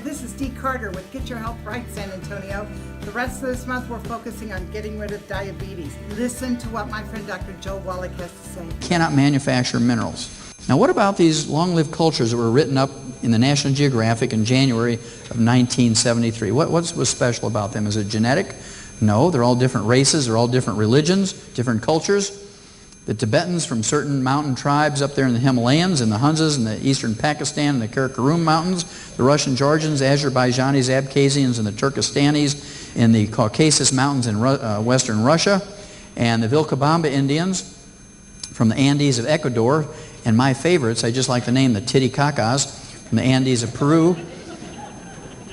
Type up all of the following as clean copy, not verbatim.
This is Dee Carter with Get Your Health Right San Antonio. The rest of this month we're focusing on getting rid of diabetes. Listen to what my friend Dr. Joe Wallach has to say. Cannot manufacture minerals. Now what about these long-lived cultures that were written up in the National Geographic in January of 1973? What was special about them? Is it genetic? No, they're all different races, they're all different religions, different cultures. The Tibetans from certain mountain tribes up there in the Himalayas, and the Hunzas in the eastern Pakistan and the Karakoram Mountains, the Russian Georgians, Azerbaijanis, Abkhazians, and the Turkestanis in the Caucasus Mountains in western Russia, and the Vilcabamba Indians from the Andes of Ecuador, and my favorites, I just like to name the Titicacas from the Andes of Peru.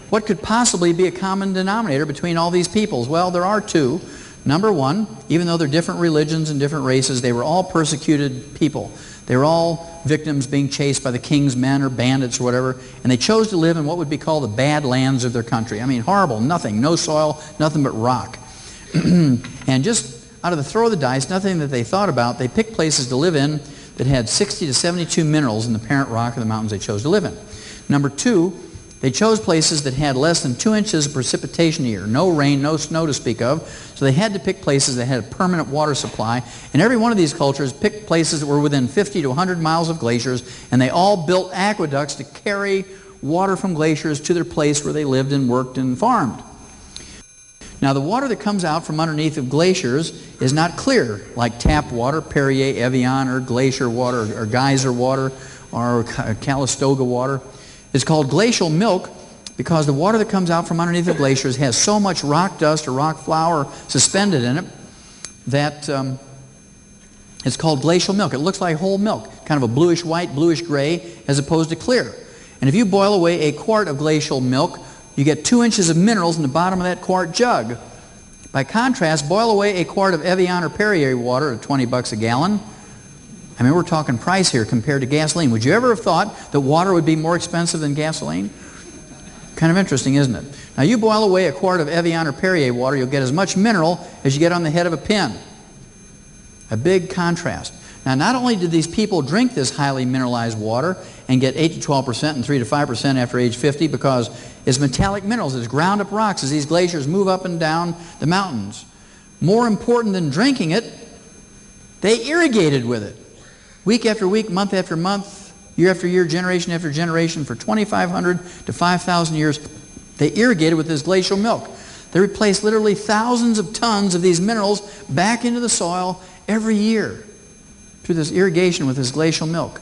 What could possibly be a common denominator between all these peoples? Well, there are two. Number one, even though they're different religions and different races, they were all persecuted people. They were all victims being chased by the king's men or bandits or whatever, and they chose to live in what would be called the bad lands of their country. I mean, horrible, nothing, no soil, nothing but rock. And just out of the throw of the dice, nothing that they thought about, they picked places to live in that had 60 to 72 minerals in the parent rock of the mountains they chose to live in. Number two, they chose places that had less than 2 inches of precipitation a year. No rain, no snow to speak of. So they had to pick places that had a permanent water supply. And every one of these cultures picked places that were within 50 to 100 miles of glaciers. And they all built aqueducts to carry water from glaciers to their place where they lived and worked and farmed. Now the water that comes out from underneath of glaciers is not clear, like tap water, Perrier, Evian, or glacier water, or geyser water, or Calistoga water. It's called glacial milk because the water that comes out from underneath the glaciers has so much rock dust or rock flour suspended in it that it's called glacial milk. It looks like whole milk, kind of a bluish white, bluish gray, as opposed to clear. And if you boil away a quart of glacial milk, you get 2 inches of minerals in the bottom of that quart jug. By contrast, boil away a quart of Evian or Perrier water at 20 bucks a gallon. I mean, we're talking price here compared to gasoline. Would you ever have thought that water would be more expensive than gasoline? Kind of interesting, isn't it? Now, you boil away a quart of Evian or Perrier water, you'll get as much mineral as you get on the head of a pin. A big contrast. Now, not only did these people drink this highly mineralized water and get 8 to 12% and 3 to 5% after age 50 because it's metallic minerals, it's ground up rocks as these glaciers move up and down the mountains. More important than drinking it, they irrigated with it. Week after week, month after month, year after year, generation after generation, for 2,500 to 5,000 years, they irrigated with this glacial milk. They replaced literally thousands of tons of these minerals back into the soil every year through this irrigation with this glacial milk.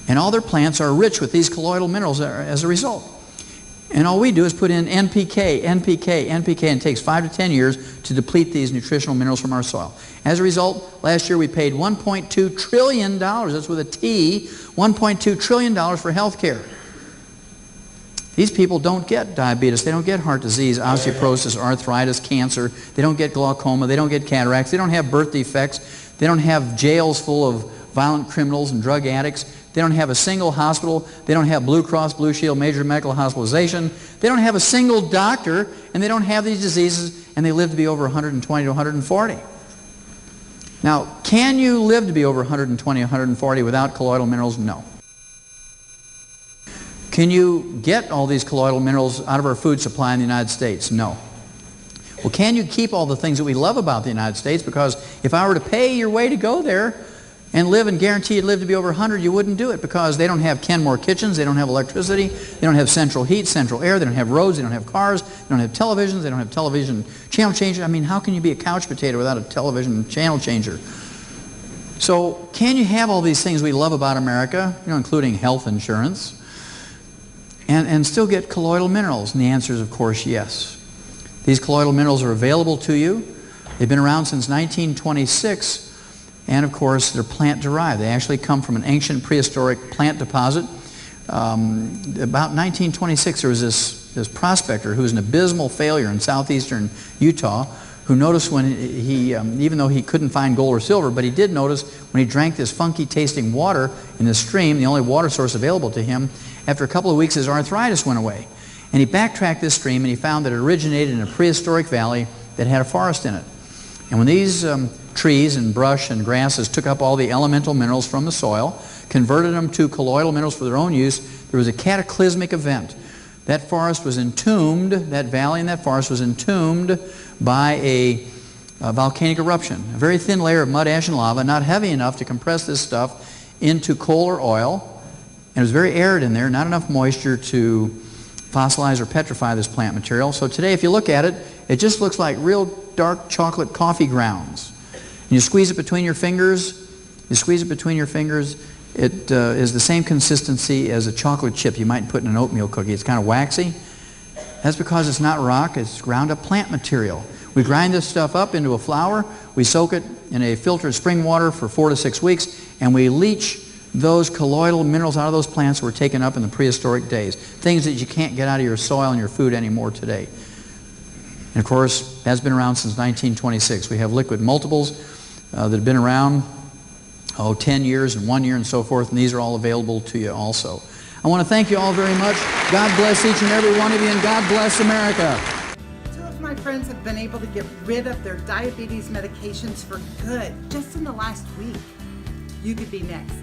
And all their plants are rich with these colloidal minerals as a result. And all we do is put in NPK, NPK, NPK, and it takes 5 to 10 years to deplete these nutritional minerals from our soil. As a result, last year we paid $1.2 trillion, that's with a T, $1.2 trillion for health care. These people don't get diabetes, they don't get heart disease, osteoporosis, arthritis, cancer, they don't get glaucoma, they don't get cataracts, they don't have birth defects, they don't have jails full of violent criminals and drug addicts, they don't have a single hospital, they don't have Blue Cross, Blue Shield, major medical hospitalization, they don't have a single doctor, and they don't have these diseases, and they live to be over 120 to 140. Now, can you live to be over 120, 140 without colloidal minerals? No. Can you get all these colloidal minerals out of our food supply in the United States? No. Well, can you keep all the things that we love about the United States? Because if I were to pay your way to go there and live and guarantee you'd live to be over 100, you wouldn't do it because they don't have Kenmore kitchens, they don't have electricity, they don't have central heat, central air, they don't have roads, they don't have cars, they don't have televisions, they don't have television channel changer. I mean, how can you be a couch potato without a television channel changer? So can you have all these things we love about America, including health insurance, and still get colloidal minerals? And the answer is, of course, yes. These colloidal minerals are available to you. They've been around since 1926. And of course, they're plant-derived. They actually come from an ancient prehistoric plant deposit. About 1926, there was this prospector who was an abysmal failure in southeastern Utah who noticed when he, even though he couldn't find gold or silver, but he did notice when he drank this funky-tasting water in the stream, the only water source available to him, after a couple of weeks his arthritis went away. And he backtracked this stream and he found that it originated in a prehistoric valley that had a forest in it. And when these trees and brush and grasses took up all the elemental minerals from the soil, converted them to colloidal minerals for their own use, there was a cataclysmic event. That forest was entombed, that valley and that forest was entombed by a volcanic eruption. A very thin layer of mud, ash, and lava, not heavy enough to compress this stuff into coal or oil. And it was very arid in there, not enough moisture to fossilize or petrify this plant material. So today, if you look at it, it just looks like real dark chocolate coffee grounds. And you squeeze it between your fingers, it is the same consistency as a chocolate chip you might put in an oatmeal cookie. It's kind of waxy. That's because it's not rock, it's ground up plant material. We grind this stuff up into a flour, we soak it in a filtered spring water for 4 to 6 weeks, and we leach those colloidal minerals out of those plants that were taken up in the prehistoric days. Things that you can't get out of your soil and your food anymore today. And of course, that's been around since 1926. We have liquid multiples that have been around 10 years and 1 year and so forth, and these are all available to you also. I want to thank you all very much. God bless each and every one of you, and God bless America. Two of my friends have been able to get rid of their diabetes medications for good just in the last week. You could be next.